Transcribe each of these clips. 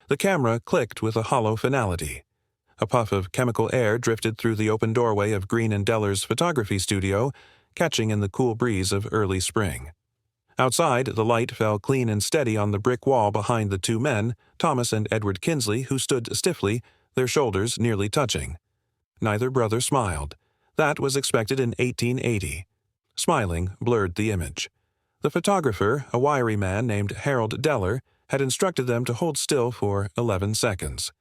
The camera clicked with a hollow finality. A puff of chemical air drifted through the open doorway of Green and Deller's photography studio, catching in the cool breeze of early spring. Outside, the light fell clean and steady on the brick wall behind the two men, Thomas and Edward Kinsley, who stood stiffly, their shoulders nearly touching. Neither brother smiled. That was expected in 1880. Smiling blurred the image. The photographer, a wiry man named Harold Deller, had instructed them to hold still for 11 seconds.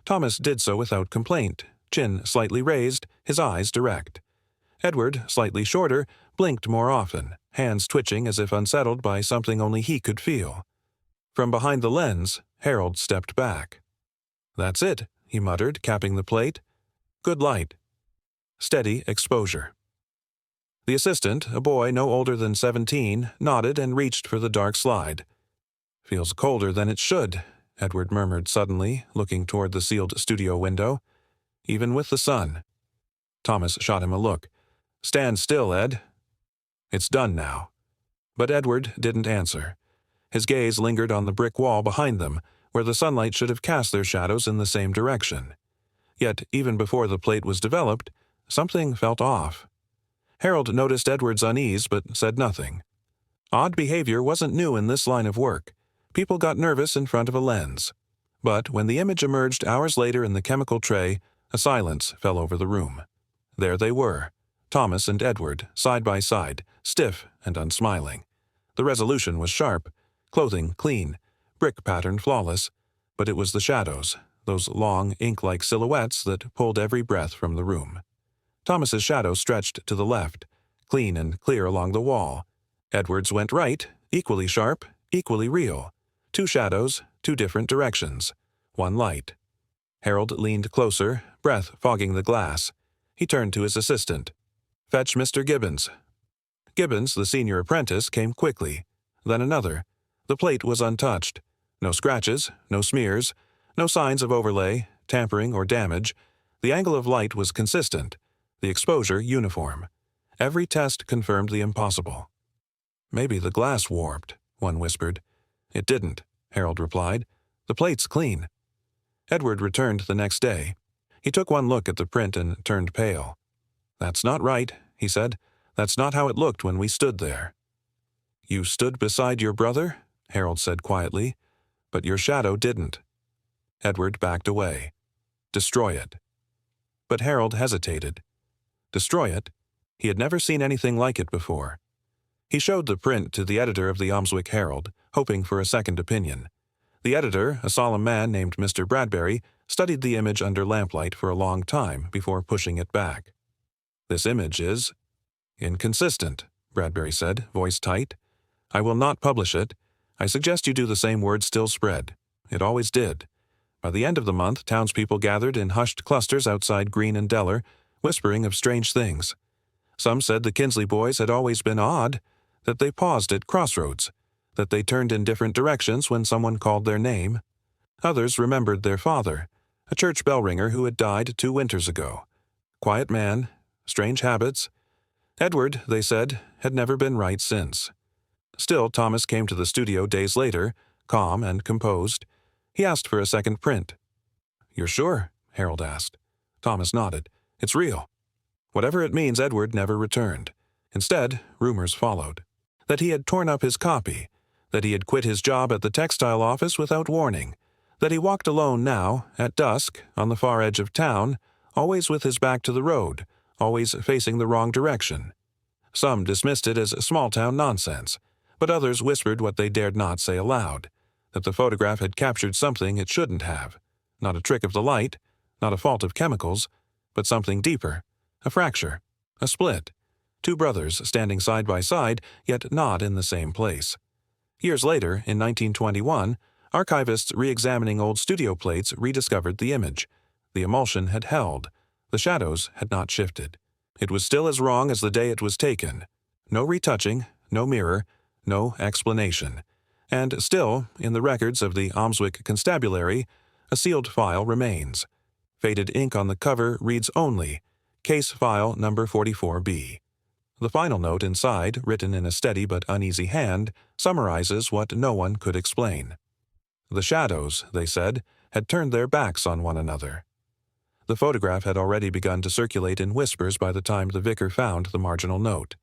Thomas did so without complaint, chin slightly raised, his eyes direct. Edward, slightly shorter, blinked more often, hands twitching as if unsettled by something only he could feel. From behind the lens, Harold stepped back. "That's it," he muttered, capping the plate. "Good light. Steady exposure." The assistant, a boy no older than 17, nodded and reached for the dark slide. "Feels colder than it should," Edward murmured suddenly, looking toward the sealed studio window. "Even with the sun." Thomas shot him a look. "Stand still, Ed." "It's done now." But Edward didn't answer. His gaze lingered on the brick wall behind them, where the sunlight should have cast their shadows in the same direction. Yet, even before the plate was developed, something felt off. Harold noticed Edward's unease but said nothing. Odd behavior wasn't new in this line of work. People got nervous in front of a lens. But when the image emerged hours later in the chemical tray, a silence fell over the room. There they were, Thomas and Edward, side by side, stiff and unsmiling. The resolution was sharp, clothing clean, brick pattern flawless, but it was the shadows, those long, ink-like silhouettes that pulled every breath from the room. Thomas's shadow stretched to the left, clean and clear along the wall. Edward's went right, equally sharp, equally real. Two shadows, two different directions. One light. Harold leaned closer, breath fogging the glass. He turned to his assistant. "Fetch Mr. Gibbons." Gibbons, the senior apprentice, came quickly. Then another. The plate was untouched. No scratches, no smears, no signs of overlay, tampering, or damage. The angle of light was consistent, the exposure uniform. Every test confirmed the impossible. "Maybe the glass warped," one whispered. "It didn't," Harold replied. "The plate's clean." Edward returned the next day. He took one look at the print and turned pale. "That's not right," he said. "That's not how it looked when we stood there." "You stood beside your brother?" Harold said quietly. "But your shadow didn't." Edward backed away. "Destroy it." But Harold hesitated. Destroy it? He had never seen anything like it before. He showed the print to the editor of the Almswick Herald, hoping for a second opinion. The editor, a solemn man named Mr. Bradbury, studied the image under lamplight for a long time before pushing it back. "This image is inconsistent," Bradbury said, voice tight. "I will not publish it. I suggest you do the same word still spread. It always did." By the end of the month, townspeople gathered in hushed clusters outside Green and Deller, whispering of strange things. Some said the Kinsley boys had always been odd, that they paused at crossroads, that they turned in different directions when someone called their name. Others remembered their father, a church bell ringer who had died 2 winters ago. Quiet man, strange habits. Edward, they said, had never been right since. Still, Thomas came to the studio days later, calm and composed. He asked for a second print. "You're sure?" Harold asked. Thomas nodded. "It's real." Whatever it means, Edward never returned. Instead, rumors followed. That he had torn up his copy, that he had quit his job at the textile office without warning, that he walked alone now, at dusk, on the far edge of town, always with his back to the road, always facing the wrong direction. Some dismissed it as small-town nonsense, but others whispered what they dared not say aloud, that the photograph had captured something it shouldn't have. Not a trick of the light, not a fault of chemicals, but something deeper, a fracture, a split. Two brothers standing side by side, yet not in the same place. Years later, in 1921, archivists re-examining old studio plates rediscovered the image. The emulsion had held. The shadows had not shifted. It was still as wrong as the day it was taken. No retouching, no mirror, no explanation. And still, in the records of the Almswick Constabulary, a sealed file remains. Faded ink on the cover reads only, Case File Number 44B. The final note inside, written in a steady but uneasy hand, summarizes what no one could explain. The shadows, they said, had turned their backs on one another. The photograph had already begun to circulate in whispers by the time the vicar found the marginal note.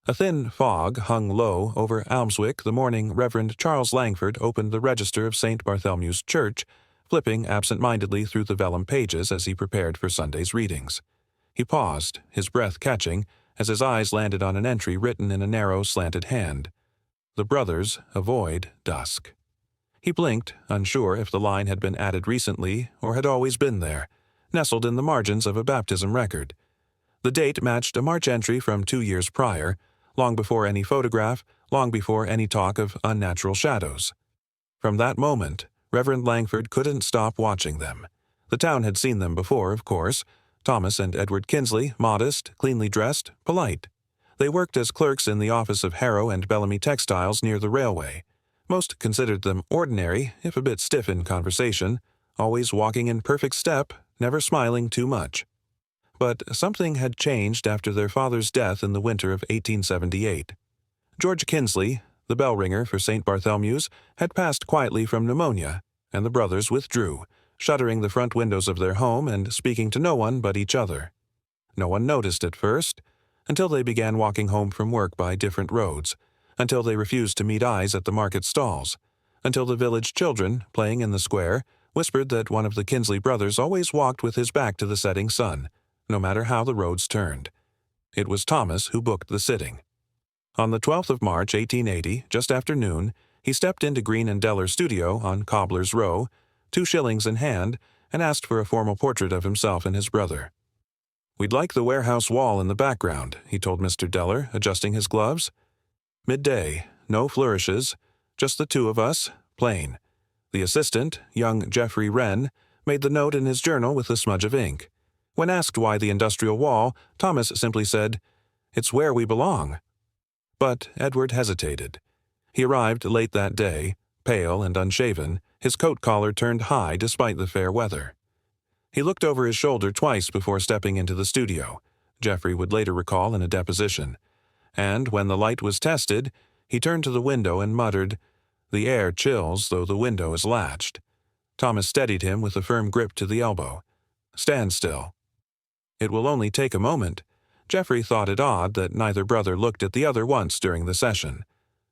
A thin fog hung low over Almswick the morning Reverend Charles Langford opened the register of St. Bartholomew's Church, flipping absent-mindedly through the vellum pages as he prepared for Sunday's readings. He paused, his breath catching, as his eyes landed on an entry written in a narrow, slanted hand. The brothers avoid dusk. He blinked, unsure if the line had been added recently or had always been there, nestled in the margins of a baptism record. The date matched a March entry from 2 years prior, long before any photograph, long before any talk of unnatural shadows. From that moment, Reverend Langford couldn't stop watching them. The town had seen them before, of course. Thomas and Edward Kinsley, modest, cleanly dressed, polite. They worked as clerks in the office of Harrow and Bellamy Textiles near the railway. Most considered them ordinary, if a bit stiff in conversation, always walking in perfect step, never smiling too much. But something had changed after their father's death in the winter of 1878. George Kinsley, the bell ringer for St. Bartholomew's, had passed quietly from pneumonia, and the brothers withdrew, shuttering the front windows of their home and speaking to no one but each other. No one noticed at first, until they began walking home from work by different roads, until they refused to meet eyes at the market stalls, until the village children, playing in the square, whispered that one of the Kinsley brothers always walked with his back to the setting sun, no matter how the roads turned. It was Thomas who booked the sitting. On the 12th of March, 1880, just after noon, he stepped into Green and Deller's studio on Cobbler's Row, 2 shillings in hand, and asked for a formal portrait of himself and his brother. "We'd like the warehouse wall in the background," he told Mr. Deller, adjusting his gloves. Midday, no flourishes, just the 2 of us, plain. The assistant, young Geoffrey Wren, made the note in his journal with a smudge of ink. When asked why the industrial wall, Thomas simply said, "It's where we belong." But Edward hesitated. He arrived late that day, pale and unshaven, his coat collar turned high despite the fair weather. He looked over his shoulder twice before stepping into the studio, Geoffrey would later recall in a deposition. And when the light was tested, he turned to the window and muttered, "The air chills, though the window is latched." Thomas steadied him with a firm grip to the elbow. "Stand still." "It will only take a moment." Geoffrey thought it odd that neither brother looked at the other once during the session.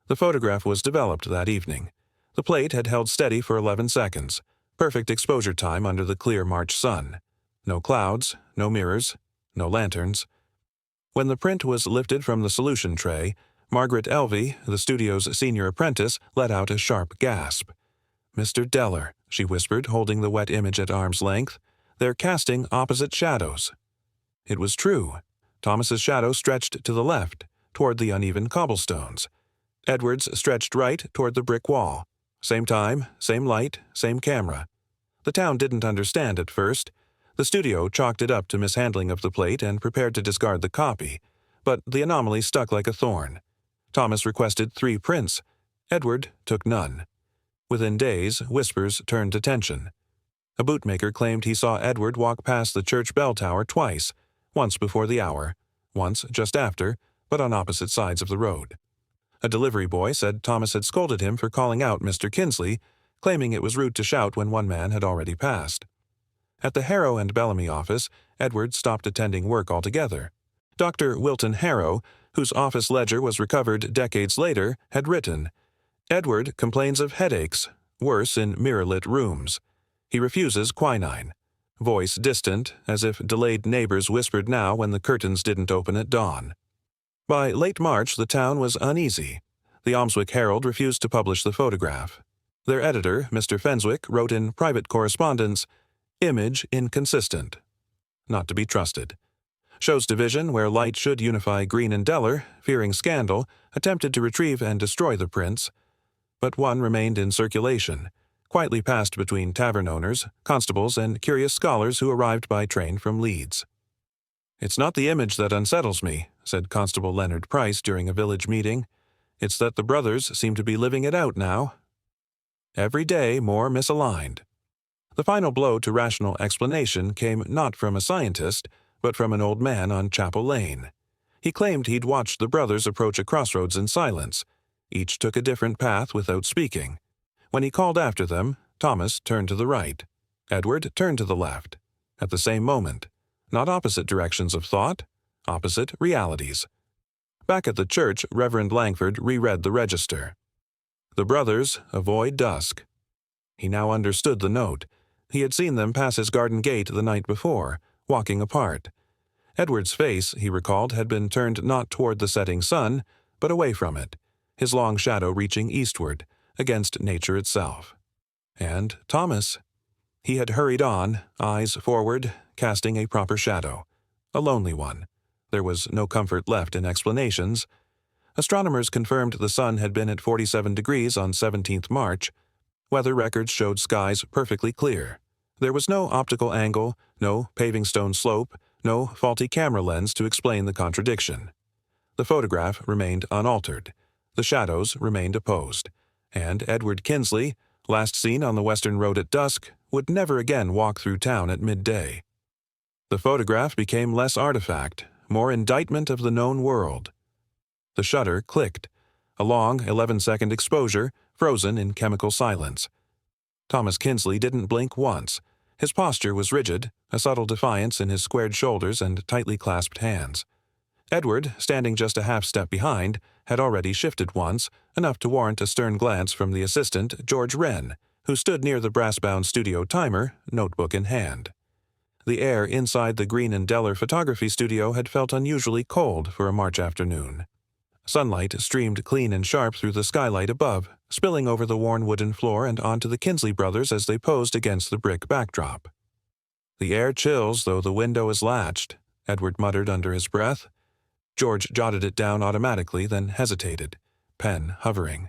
The photograph was developed that evening. The plate had held steady for 11 seconds, perfect exposure time under the clear March sun. No clouds, no mirrors, no lanterns. When the print was lifted from the solution tray, Margaret Elvey, the studio's senior apprentice, let out a sharp gasp. "Mr. Deller," she whispered, holding the wet image at arm's length, "they're casting opposite shadows." It was true. Thomas's shadow stretched to the left, toward the uneven cobblestones. Edward's stretched right toward the brick wall. Same time, same light, same camera. The town didn't understand at first. The studio chalked it up to mishandling of the plate and prepared to discard the copy, but the anomaly stuck like a thorn. Thomas requested 3 prints. Edward took none. Within days, whispers turned to tension. A bootmaker claimed he saw Edward walk past the church bell tower twice, once before the hour, once just after, but on opposite sides of the road. A delivery boy said Thomas had scolded him for calling out Mr. Kinsley, claiming it was rude to shout when one man had already passed. At the Harrow and Bellamy office, Edward stopped attending work altogether. Dr. Wilton Harrow, whose office ledger was recovered decades later, had written, "Edward complains of headaches, worse in mirror-lit rooms. He refuses quinine." Voice distant, as if delayed neighbors whispered now when the curtains didn't open at dawn. By late March, the town was uneasy. The Almswick Herald refused to publish the photograph. Their editor, Mr. Fenswick, wrote in private correspondence, "Image inconsistent. Not to be trusted." Shows division, where light should unify Green and Deller, fearing scandal, attempted to retrieve and destroy the prints. But one remained in circulation, quietly passed between tavern owners, constables, and curious scholars who arrived by train from Leeds. "It's not the image that unsettles me," said Constable Leonard Price during a village meeting. "It's that the brothers seem to be living it out now. Every day more misaligned." The final blow to rational explanation came not from a scientist, but from an old man on Chapel Lane. He claimed he'd watched the brothers approach a crossroads in silence. Each took a different path without speaking. When he called after them, Thomas turned to the right. Edward turned to the left. At the same moment. Not opposite directions of thought, opposite realities. Back at the church, Reverend Langford reread the register. The brothers avoid dusk. He now understood the note. He had seen them pass his garden gate the night before, walking apart. Edward's face, he recalled, had been turned not toward the setting sun, but away from it, his long shadow reaching eastward, against nature itself. And Thomas. He had hurried on, eyes forward, casting a proper shadow. A lonely one. There was no comfort left in explanations. Astronomers confirmed the sun had been at 47 degrees on 17th March. Weather records showed skies perfectly clear. There was no optical angle, no paving stone slope, no faulty camera lens to explain the contradiction. The photograph remained unaltered. The shadows remained opposed. And Edward Kinsley, last seen on the western road at dusk, would never again walk through town at midday. The photograph became less artifact, more indictment of the known world. The shutter clicked. A long 11-second exposure, frozen in chemical silence. Thomas Kinsley didn't blink once. His posture was rigid, a subtle defiance in his squared shoulders and tightly clasped hands. Edward, standing just a half-step behind, had already shifted once, enough to warrant a stern glance from the assistant, George Wren, who stood near the brass-bound studio timer, notebook in hand. The air inside the Green and Deller photography studio had felt unusually cold for a March afternoon. Sunlight streamed clean and sharp through the skylight above, spilling over the worn wooden floor and onto the Kinsley brothers as they posed against the brick backdrop. "The air chills, though the window is latched," Edward muttered under his breath. George jotted it down automatically, then hesitated, pen hovering.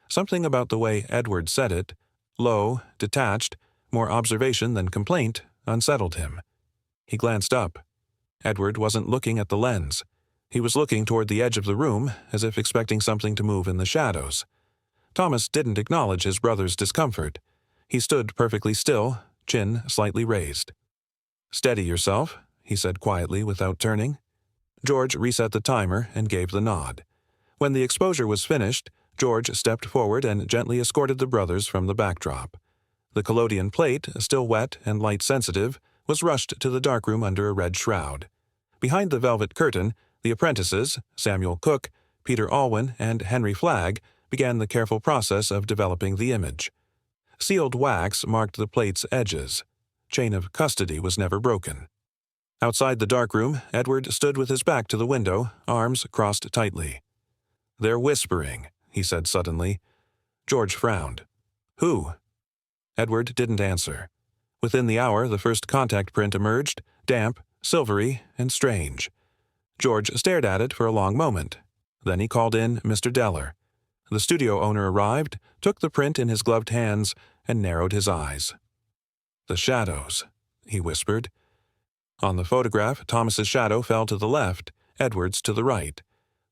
Something about the way Edward said it, low, detached, more observation than complaint, unsettled him. He glanced up. Edward wasn't looking at the lens. He was looking toward the edge of the room, as if expecting something to move in the shadows. Thomas didn't acknowledge his brother's discomfort. He stood perfectly still, chin slightly raised. "Steady yourself," he said quietly without turning. George reset the timer and gave the nod. When the exposure was finished, George stepped forward and gently escorted the brothers from the backdrop. The collodion plate, still wet and light-sensitive, was rushed to the darkroom under a red shroud. Behind the velvet curtain, the apprentices, Samuel Cook, Peter Alwyn, and Henry Flagg, began the careful process of developing the image. Sealed wax marked the plate's edges. Chain of custody was never broken. Outside the darkroom, Edward stood with his back to the window, arms crossed tightly. "They're whispering," he said suddenly. George frowned. "Who?" Edward didn't answer. Within the hour, the first contact print emerged, damp, silvery, and strange. George stared at it for a long moment. Then he called in Mr. Deller. The studio owner arrived, took the print in his gloved hands, and narrowed his eyes. "The shadows," he whispered. On the photograph, Thomas's shadow fell to the left, Edward's to the right.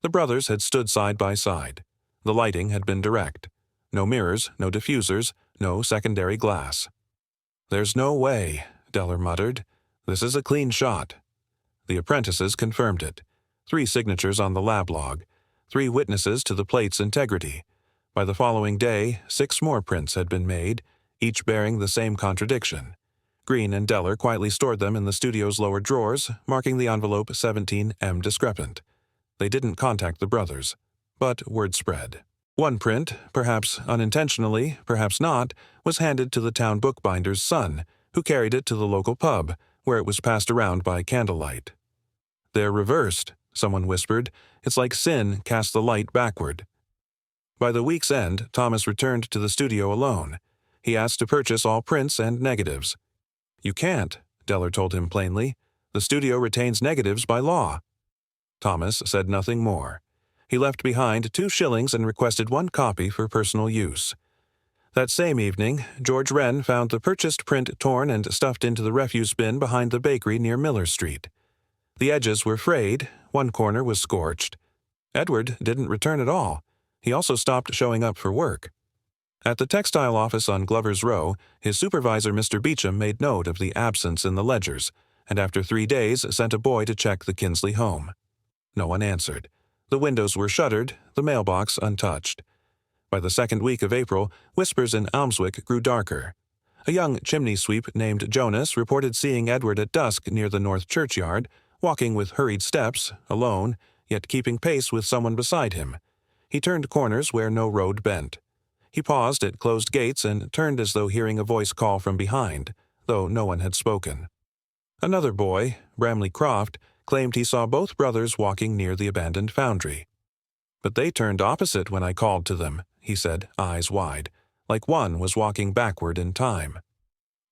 The brothers had stood side by side. The lighting had been direct. No mirrors, no diffusers, no secondary glass. "There's no way," Deller muttered. "This is a clean shot." The apprentices confirmed it. 3 signatures on the lab log. 3 witnesses to the plate's integrity. By the following day, 6 more prints had been made, each bearing the same contradiction. Green and Deller quietly stored them in the studio's lower drawers, marking the envelope 17M discrepant. They didn't contact the brothers, but word spread. One print, perhaps unintentionally, perhaps not, was handed to the town bookbinder's son, who carried it to the local pub, where it was passed around by candlelight. "They're reversed," someone whispered. "It's like sin cast the light backward." By the week's end, Thomas returned to the studio alone. He asked to purchase all prints and negatives. "You can't," Deller told him plainly. "The studio retains negatives by law." Thomas said nothing more. He left behind 2 shillings and requested 1 copy for personal use. That same evening, George Wren found the purchased print torn and stuffed into the refuse bin behind the bakery near Miller Street. The edges were frayed, 1 corner was scorched. Edward didn't return at all. He also stopped showing up for work. At the textile office on Glover's Row, his supervisor, Mr. Beecham, made note of the absence in the ledgers, and after 3 days sent a boy to check the Kinsley home. No one answered. The windows were shuttered, the mailbox untouched. By the second week of April, whispers in Almswick grew darker. A young chimney sweep named Jonas reported seeing Edward at dusk near the north churchyard, walking with hurried steps, alone, yet keeping pace with someone beside him. He turned corners where no road bent. He paused at closed gates and turned as though hearing a voice call from behind, though no one had spoken. Another boy, Bramley Croft, claimed he saw both brothers walking near the abandoned foundry. "But they turned opposite when I called to them," he said, eyes wide, like one was walking backward in time.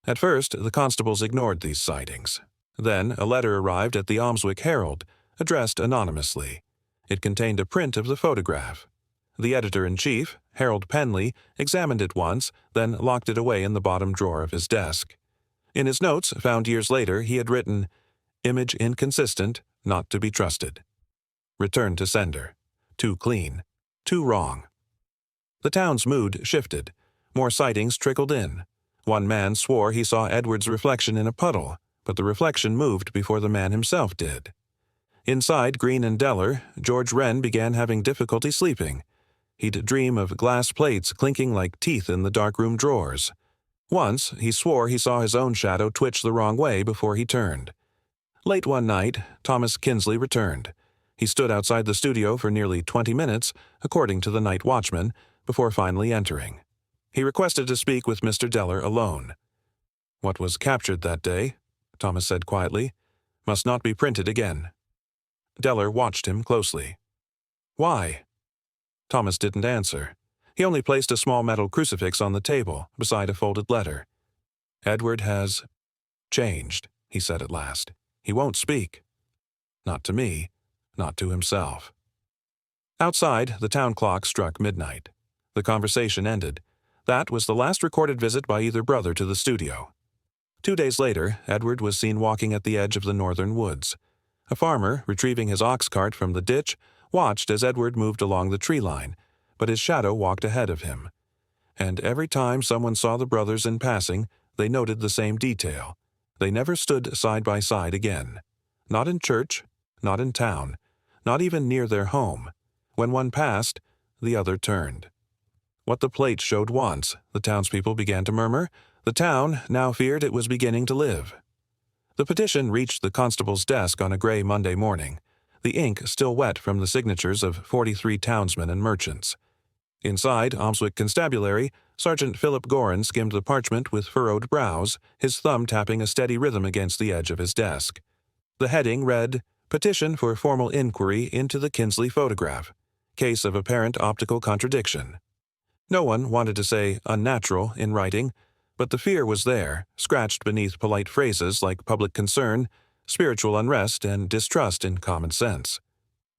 At first, the constables ignored these sightings. Then a letter arrived at the Almswick Herald, addressed anonymously. It contained a print of the photograph. The editor-in-chief, Harold Penley, examined it once, then locked it away in the bottom drawer of his desk. In his notes, found years later, he had written, "Image inconsistent, not to be trusted. Return to sender. Too clean. Too wrong." The town's mood shifted. More sightings trickled in. One man swore he saw Edward's reflection in a puddle, but the reflection moved before the man himself did. Inside Green and Deller, George Wren began having difficulty sleeping. He'd dream of glass plates clinking like teeth in the darkroom drawers. Once, he swore he saw his own shadow twitch the wrong way before he turned. Late one night, Thomas Kinsley returned. He stood outside the studio for nearly 20 minutes, according to the night watchman, before finally entering. He requested to speak with Mr. Deller alone. "What was captured that day," Thomas said quietly, "must not be printed again." Deller watched him closely. "Why?" Thomas didn't answer. He only placed a small metal crucifix on the table, beside a folded letter. "Edward has changed," he said at last. "He won't speak. Not to me, not to himself." Outside, the town clock struck midnight. The conversation ended. That was the last recorded visit by either brother to the studio. 2 days later, Edward was seen walking at the edge of the northern woods. A farmer, retrieving his ox cart from the ditch, watched as Edward moved along the tree line, but his shadow walked ahead of him. And every time someone saw the brothers in passing, they noted the same detail. They never stood side by side again. Not in church, not in town, not even near their home. When one passed, the other turned. What the plate showed once, the townspeople began to murmur, the town now feared it was beginning to live. The petition reached the constable's desk on a gray Monday morning, the ink still wet from the signatures of 43 townsmen and merchants. Inside Almswick Constabulary, Sergeant Philip Gorin skimmed the parchment with furrowed brows, his thumb tapping a steady rhythm against the edge of his desk. The heading read, "Petition for formal inquiry into the Kinsley photograph. Case of apparent optical contradiction." No one wanted to say unnatural in writing, but the fear was there, scratched beneath polite phrases like public concern, spiritual unrest, and distrust in common sense.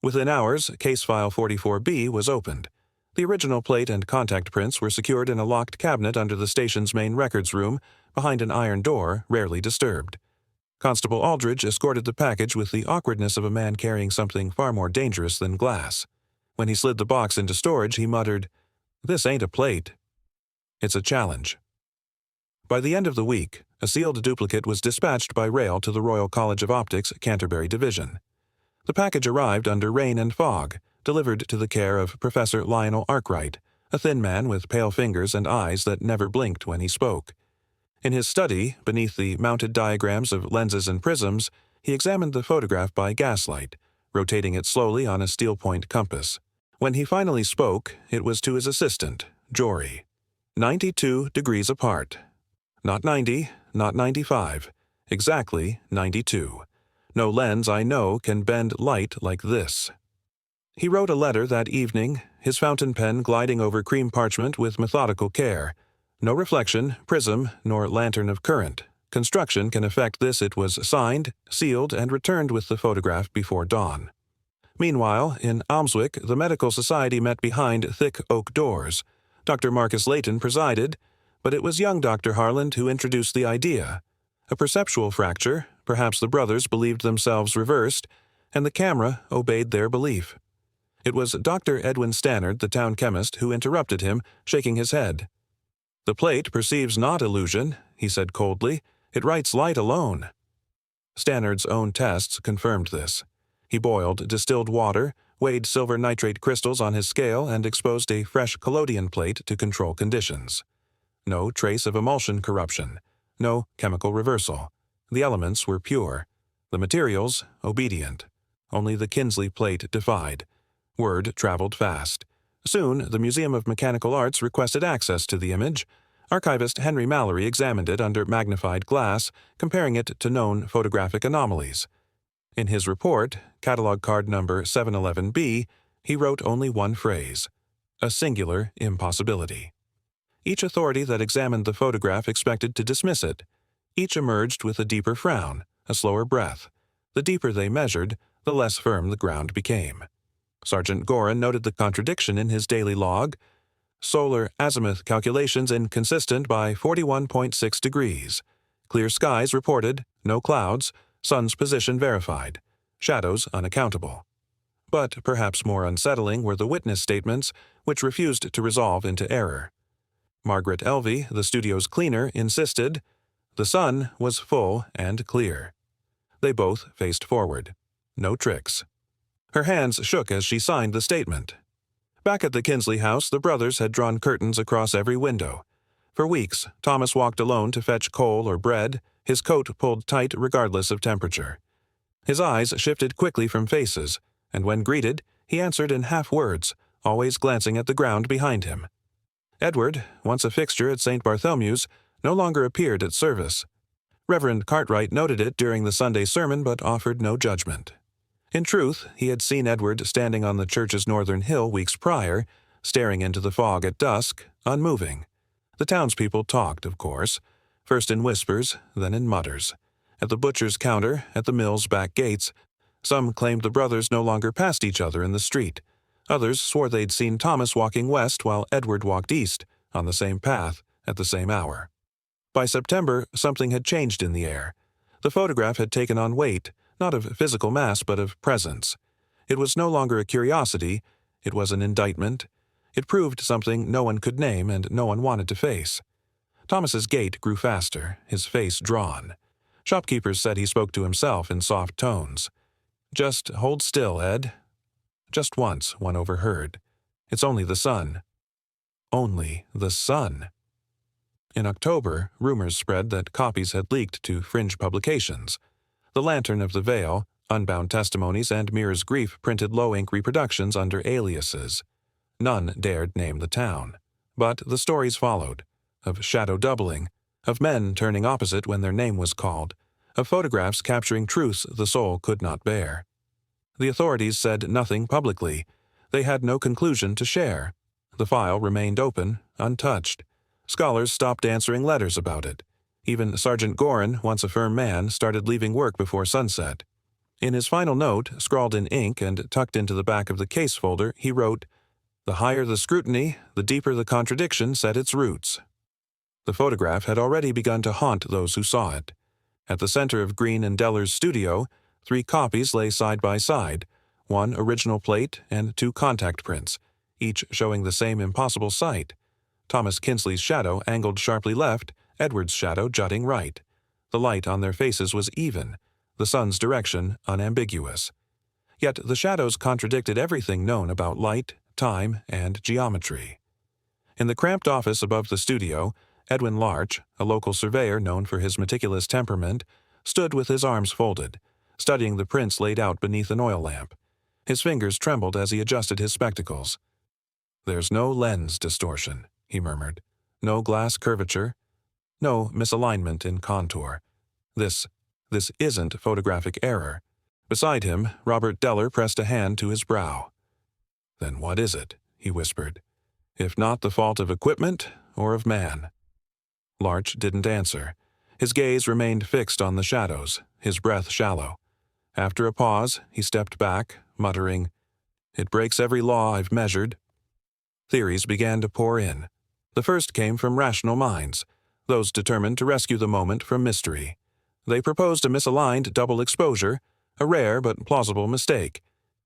Within hours, Case File 44B was opened. The original plate and contact prints were secured in a locked cabinet under the station's main records room, behind an iron door rarely disturbed. Constable Aldridge escorted the package with the awkwardness of a man carrying something far more dangerous than glass. When he slid the box into storage, he muttered, "This ain't a plate. It's a challenge." By the end of the week, a sealed duplicate was dispatched by rail to the Royal College of Optics, Canterbury Division. The package arrived under rain and fog, delivered to the care of Professor Lionel Arkwright, a thin man with pale fingers and eyes that never blinked when he spoke. In his study, beneath the mounted diagrams of lenses and prisms, he examined the photograph by gaslight, rotating it slowly on a steel-point compass. When he finally spoke, it was to his assistant, Jory. 92 degrees apart. Not 90, not 95. Exactly 92. No lens I know can bend light like this. He wrote a letter that evening, his fountain pen gliding over cream parchment with methodical care. No reflection, prism, nor lantern of current. Construction can effect this. It was signed, sealed, and returned with the photograph before dawn. Meanwhile, in Almswick, the medical society met behind thick oak doors. Dr. Marcus Layton presided, but it was young Dr. Harland who introduced the idea. A perceptual fracture, perhaps the brothers believed themselves reversed, and the camera obeyed their belief. It was Dr. Edwin Stannard, the town chemist, who interrupted him, shaking his head. "The plate perceives not illusion," he said coldly. "It writes light alone." Stannard's own tests confirmed this. He boiled distilled water, weighed silver nitrate crystals on his scale, and exposed a fresh collodion plate to control conditions. No trace of emulsion corruption. No chemical reversal. The elements were pure. The materials obedient. Only the Kinsley plate defied. Word traveled fast. Soon, the Museum of Mechanical Arts requested access to the image. Archivist Henry Mallory examined it under magnified glass, comparing it to known photographic anomalies. In his report, catalog card number 711B, he wrote only one phrase: a singular impossibility. Each authority that examined the photograph expected to dismiss it. Each emerged with a deeper frown, a slower breath. The deeper they measured, the less firm the ground became. Sergeant Gorin noted the contradiction in his daily log. Solar azimuth calculations inconsistent by 41.6 degrees. Clear skies reported, no clouds, sun's position verified, shadows unaccountable. But perhaps more unsettling were the witness statements, which refused to resolve into error. Margaret Elvey, the studio's cleaner, insisted the sun was full and clear. They both faced forward. No tricks. Her hands shook as she signed the statement. Back at the Kinsley house, the brothers had drawn curtains across every window. For weeks, Thomas walked alone to fetch coal or bread, his coat pulled tight regardless of temperature. His eyes shifted quickly from faces, and when greeted, he answered in half words, always glancing at the ground behind him. Edward, once a fixture at St. Bartholomew's, no longer appeared at service. Reverend Cartwright noted it during the Sunday sermon but offered no judgment. In truth, he had seen Edward standing on the church's northern hill weeks prior, staring into the fog at dusk, unmoving. The townspeople talked, of course, first in whispers, then in mutters. At the butcher's counter, at the mill's back gates, some claimed the brothers no longer passed each other in the street. Others swore they'd seen Thomas walking west while Edward walked east, on the same path, at the same hour. By September, something had changed in the air. The photograph had taken on weight, not of physical mass but of presence. It was no longer a curiosity, it was an indictment. It proved something no one could name and no one wanted to face. Thomas's gait grew faster, his face drawn. Shopkeepers said he spoke to himself in soft tones. "Just hold still, Ed." Just once, one overheard. "It's only the sun." Only the sun. In October, rumors spread that copies had leaked to fringe publications. The Lantern of the Vale, Unbound Testimonies, and Mirror's Grief printed low-ink reproductions under aliases. None dared name the town. But the stories followed, of shadow doubling, of men turning opposite when their name was called, of photographs capturing truths the soul could not bear. The authorities said nothing publicly. They had no conclusion to share. The file remained open, untouched. Scholars stopped answering letters about it. Even Sergeant Gorin, once a firm man, started leaving work before sunset. In his final note, scrawled in ink and tucked into the back of the case folder, he wrote, "The higher the scrutiny, the deeper the contradiction set its roots." The photograph had already begun to haunt those who saw it. At the center of Green and Deller's studio, 3 copies lay side by side, 1 original plate and 2 contact prints, each showing the same impossible sight. Thomas Kinsley's shadow angled sharply left, Edward's shadow jutting right. The light on their faces was even, the sun's direction unambiguous. Yet the shadows contradicted everything known about light, time, and geometry. In the cramped office above the studio, Edwin Larch, a local surveyor known for his meticulous temperament, stood with his arms folded, studying the prints laid out beneath an oil lamp. His fingers trembled as he adjusted his spectacles. "There's no lens distortion," he murmured. "No glass curvature. No misalignment in contour. This isn't photographic error." Beside him, Robert Deller pressed a hand to his brow. "Then what is it?" he whispered. "If not the fault of equipment or of man?" Larch didn't answer. His gaze remained fixed on the shadows, his breath shallow. After a pause, he stepped back, muttering, "It breaks every law I've measured." Theories began to pour in. The first came from rational minds, those determined to rescue the moment from mystery. They proposed a misaligned double exposure, a rare but plausible mistake.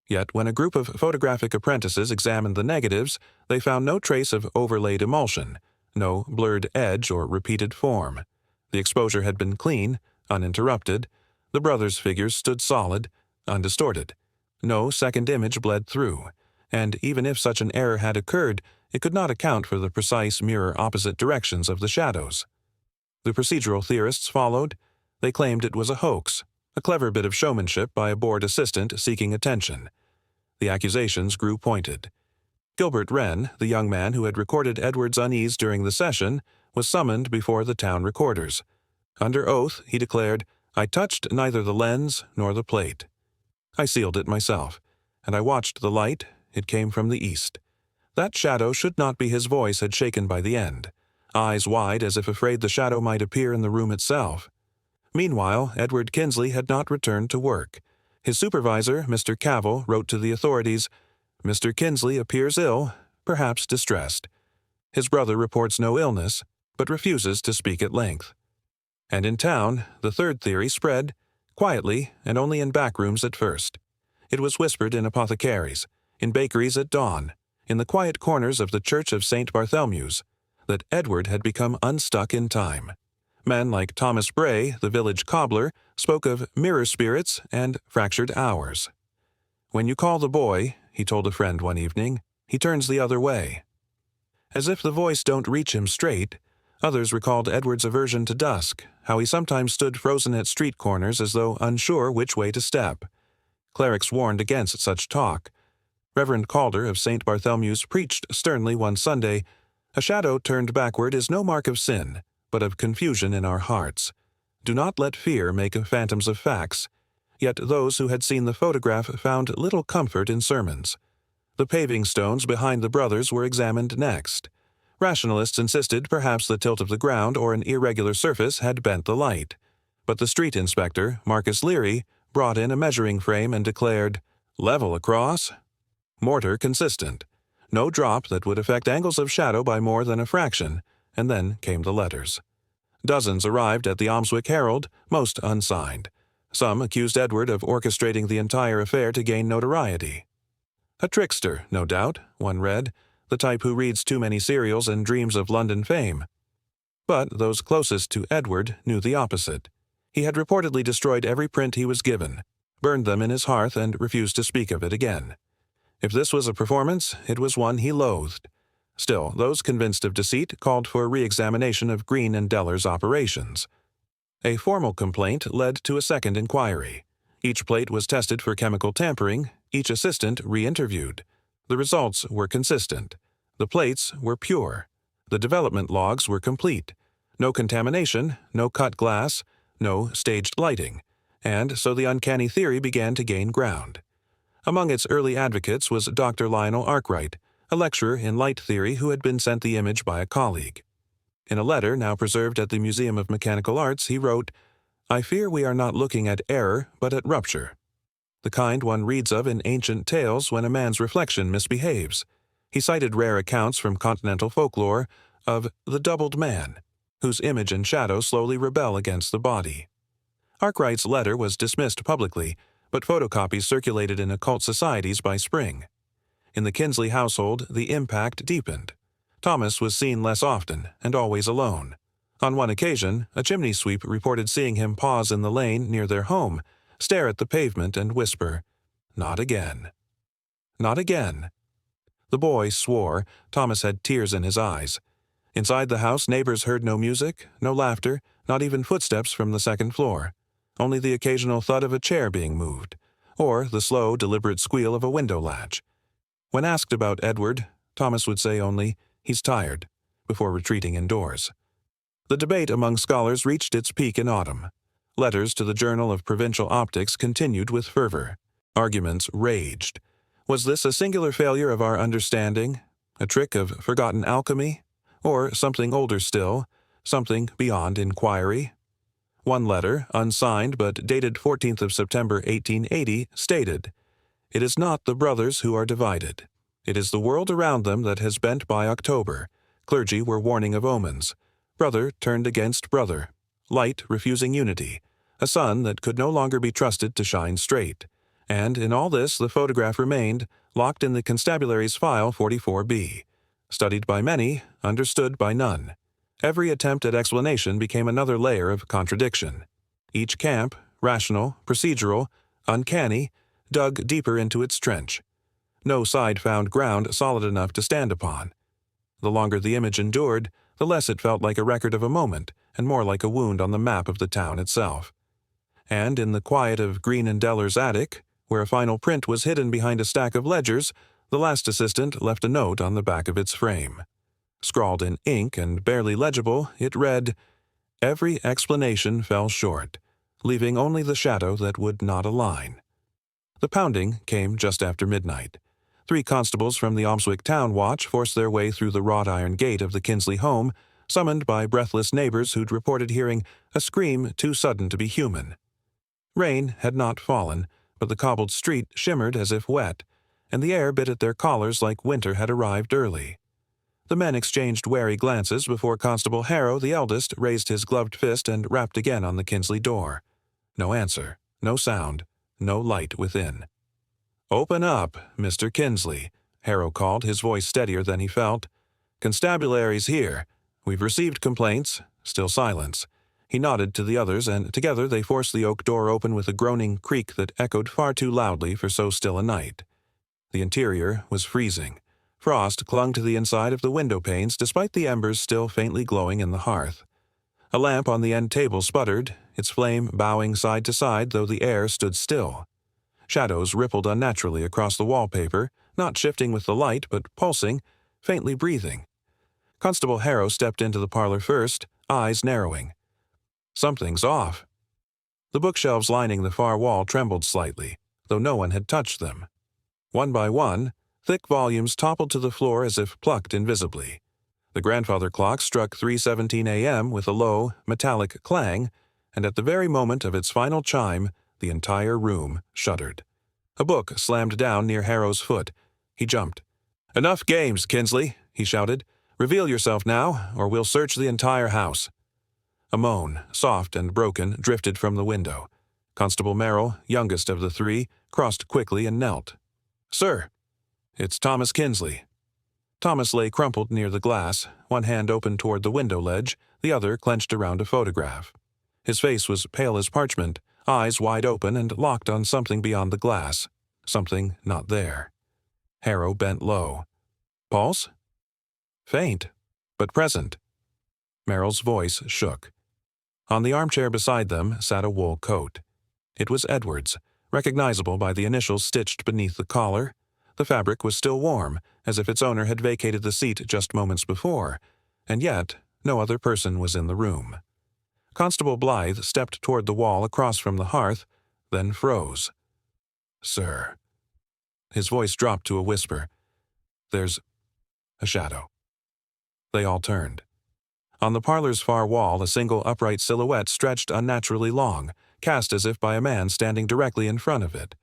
Yet when a group of photographic apprentices examined the negatives, they found no trace of overlaid emulsion, no blurred edge or repeated form. The exposure had been clean, uninterrupted. The brothers' figures stood solid, undistorted. No second image bled through, and even if such an error had occurred, it could not account for the precise mirror-opposite directions of the shadows. The procedural theorists followed. They claimed it was a hoax, a clever bit of showmanship by a bored assistant seeking attention. The accusations grew pointed. Gilbert Wren, the young man who had recorded Edward's unease during the session, was summoned before the town recorders. Under oath, he declared, "I touched neither the lens nor the plate. I sealed it myself, and I watched the light. It came from the east. That shadow should not be his voice had shaken by the end, eyes wide as if afraid the shadow might appear in the room itself." Meanwhile, Edward Kinsley had not returned to work. His supervisor, Mr. Cavell, wrote to the authorities, "Mr. Kinsley appears ill, perhaps distressed. His brother reports no illness, but refuses to speak at length." And in town, the third theory spread, quietly and only in back rooms at first. It was whispered in apothecaries, in bakeries at dawn, in the quiet corners of the Church of St. Bartholomew's, that Edward had become unstuck in time. Men like Thomas Bray, the village cobbler, spoke of mirror spirits and fractured hours. "When you call the boy," he told a friend one evening, "he turns the other way." As if the voice don't reach him straight, others recalled Edward's aversion to dusk, how he sometimes stood frozen at street corners as though unsure which way to step. Clerics warned against such talk. Reverend Calder of St. Bartholomew's preached sternly one Sunday, "A shadow turned backward is no mark of sin, but of confusion in our hearts. Do not let fear make phantoms of facts." Yet those who had seen the photograph found little comfort in sermons. The paving stones behind the brothers were examined next. Rationalists insisted perhaps the tilt of the ground or an irregular surface had bent the light. But the street inspector, Marcus Leary, brought in a measuring frame and declared, "Level across. Mortar consistent. No drop that would affect angles of shadow by more than a fraction," and then came the letters. Dozens arrived at the Almswick Herald, most unsigned. Some accused Edward of orchestrating the entire affair to gain notoriety. "A trickster, no doubt," one read, "the type who reads too many serials and dreams of London fame." But those closest to Edward knew the opposite. He had reportedly destroyed every print he was given, burned them in his hearth, and refused to speak of it again. If this was a performance, it was one he loathed. Still, those convinced of deceit called for a re-examination of Green and Deller's operations. A formal complaint led to a second inquiry. Each plate was tested for chemical tampering, each assistant re-interviewed. The results were consistent. The plates were pure. The development logs were complete. No contamination, no cut glass, no staged lighting. And so the uncanny theory began to gain ground. Among its early advocates was Dr. Lionel Arkwright, a lecturer in light theory who had been sent the image by a colleague. In a letter now preserved at the Museum of Mechanical Arts, he wrote, "I fear we are not looking at error, but at rupture. The kind one reads of in ancient tales when a man's reflection misbehaves." He cited rare accounts from continental folklore of the doubled man, whose image and shadow slowly rebel against the body. Arkwright's letter was dismissed publicly, but photocopies circulated in occult societies by spring. In the Kinsley household, the impact deepened. Thomas was seen less often, and always alone. On one occasion, a chimney sweep reported seeing him pause in the lane near their home, stare at the pavement, and whisper, "Not again. Not again." The boy swore. Thomas had tears in his eyes. Inside the house, neighbors heard no music, no laughter, not even footsteps from the second floor. Only the occasional thud of a chair being moved, or the slow, deliberate squeal of a window latch. When asked about Edward, Thomas would say only, "He's tired," before retreating indoors. The debate among scholars reached its peak in autumn. Letters to the Journal of Provincial Optics continued with fervor. Arguments raged. Was this a singular failure of our understanding, a trick of forgotten alchemy, or something older still, something beyond inquiry? One letter, unsigned but dated 14th of September 1880, stated, "It is not the brothers who are divided. It is the world around them that has bent by October. Clergy were warning of omens. Brother turned against brother. Light refusing unity. A sun that could no longer be trusted to shine straight. And in all this the photograph remained, locked in the constabulary's file 44B. Studied by many, understood by none. Every attempt at explanation became another layer of contradiction. Each camp, rational, procedural, uncanny, dug deeper into its trench. No side found ground solid enough to stand upon. The longer the image endured, the less it felt like a record of a moment and more like a wound on the map of the town itself. And in the quiet of Green and Deller's attic, where a final print was hidden behind a stack of ledgers, the last assistant left a note on the back of its frame. Scrawled in ink and barely legible, it read, "Every explanation fell short, leaving only the shadow that would not align." The pounding came just after midnight. 3 constables from the Almswick Town Watch forced their way through the wrought iron gate of the Kinsley home, summoned by breathless neighbors who'd reported hearing a scream too sudden to be human. Rain had not fallen, but the cobbled street shimmered as if wet, and the air bit at their collars like winter had arrived early. The men exchanged wary glances before Constable Harrow, the eldest, raised his gloved fist and rapped again on the Kinsley door. No answer, no sound, no light within. "Open up, Mr. Kinsley," Harrow called, his voice steadier than he felt. "Constabulary's here. We've received complaints." Still silence. He nodded to the others, and together they forced the oak door open with a groaning creak that echoed far too loudly for so still a night. The interior was freezing. Frost clung to the inside of the window panes despite the embers still faintly glowing in the hearth. A lamp on the end table sputtered, its flame bowing side to side though the air stood still. Shadows rippled unnaturally across the wallpaper, not shifting with the light but pulsing, faintly breathing. Constable Harrow stepped into the parlor first, eyes narrowing. Something's off. The bookshelves lining the far wall trembled slightly, though no one had touched them. One by one, thick volumes toppled to the floor as if plucked invisibly. The grandfather clock struck 3:17 a.m. with a low, metallic clang, and at the very moment of its final chime, the entire room shuddered. A book slammed down near Harrow's foot. He jumped. "Enough games, Kinsley," he shouted. "Reveal yourself now, or we'll search the entire house." A moan, soft and broken, drifted from the window. Constable Merrill, youngest of the 3, crossed quickly and knelt. "Sir." "It's Thomas Kinsley." Thomas lay crumpled near the glass, one hand open toward the window ledge, the other clenched around a photograph. His face was pale as parchment, eyes wide open and locked on something beyond the glass, something not there. Harrow bent low. "Pulse?" "Faint, but present." Merrill's voice shook. On the armchair beside them sat a wool coat. It was Edward's, recognizable by the initials stitched beneath the collar. The fabric was still warm, as if its owner had vacated the seat just moments before, and yet no other person was in the room. Constable Blythe stepped toward the wall across from the hearth, then froze. "Sir." His voice dropped to a whisper. "There's a shadow." They all turned. On the parlor's far wall, a single upright silhouette stretched unnaturally long, cast as if by a man standing directly in front of it.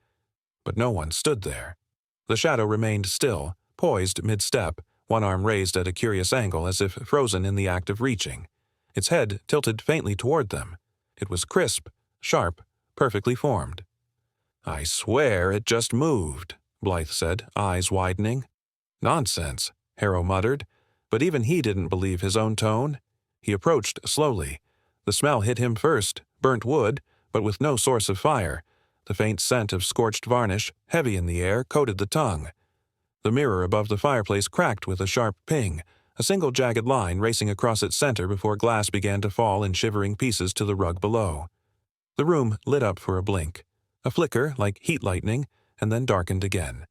But no one stood there. The shadow remained still, poised mid-step, one arm raised at a curious angle as if frozen in the act of reaching. Its head tilted faintly toward them. It was crisp, sharp, perfectly formed. "I swear it just moved," Blythe said, eyes widening. "Nonsense," Harrow muttered, but even he didn't believe his own tone. He approached slowly. The smell hit him first, burnt wood, but with no source of fire. The faint scent of scorched varnish, heavy in the air, coated the tongue. The mirror above the fireplace cracked with a sharp ping, a single jagged line racing across its center before glass began to fall in shivering pieces to the rug below. The room lit up for a blink, a flicker like heat lightning, and then darkened again.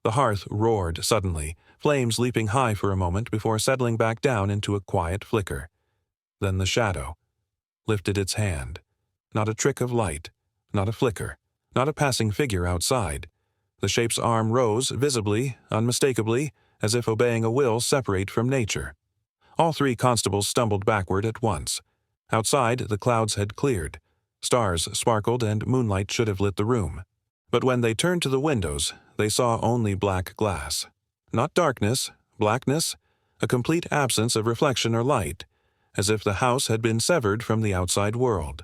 The hearth roared suddenly, flames leaping high for a moment before settling back down into a quiet flicker. Then the shadow lifted its hand. Not a trick of light, not a flicker, not a passing figure outside. The shape's arm rose, visibly, unmistakably, as if obeying a will separate from nature. All 3 constables stumbled backward at once. Outside, the clouds had cleared. Stars sparkled and moonlight should have lit the room. But when they turned to the windows, they saw only black glass. Not darkness, blackness, a complete absence of reflection or light, as if the house had been severed from the outside world.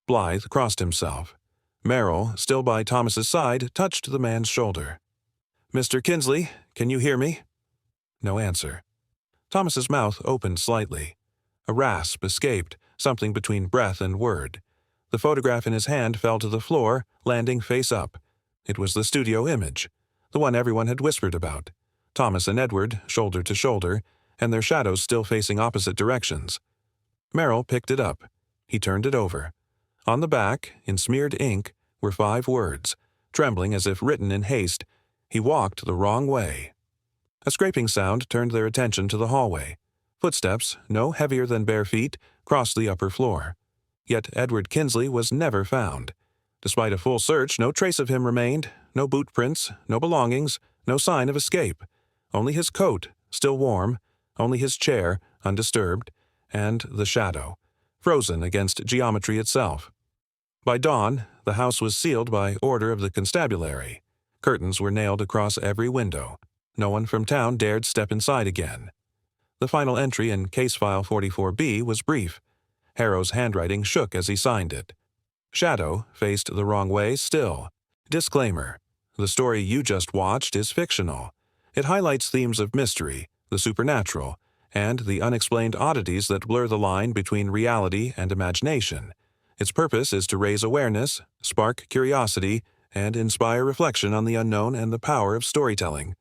Blythe crossed himself. Merrill, still by Thomas's side, touched the man's shoulder. "Mr. Kinsley, can you hear me?" No answer. Thomas's mouth opened slightly. A rasp escaped, something between breath and word. The photograph in his hand fell to the floor, landing face up. It was the studio image, the one everyone had whispered about. Thomas and Edward, shoulder to shoulder, and their shadows still facing opposite directions. Merrill picked it up. He turned it over. On the back, in smeared ink, were 5 words, trembling as if written in haste: "He walked the wrong way." A scraping sound turned their attention to the hallway. Footsteps, no heavier than bare feet, crossed the upper floor. Yet Edward Kinsley was never found. Despite a full search, no trace of him remained, no boot prints, no belongings, no sign of escape. Only his coat, still warm, only his chair, undisturbed, and the shadow, frozen against geometry itself. By dawn, the house was sealed by order of the constabulary. Curtains were nailed across every window. No one from town dared step inside again. The final entry in Case File 44B was brief. Harrow's handwriting shook as he signed it. Shadow faced the wrong way still. Disclaimer: the story you just watched is fictional. It highlights themes of mystery, the supernatural, and the unexplained oddities that blur the line between reality and imagination. Its purpose is to raise awareness, spark curiosity, and inspire reflection on the unknown and the power of storytelling.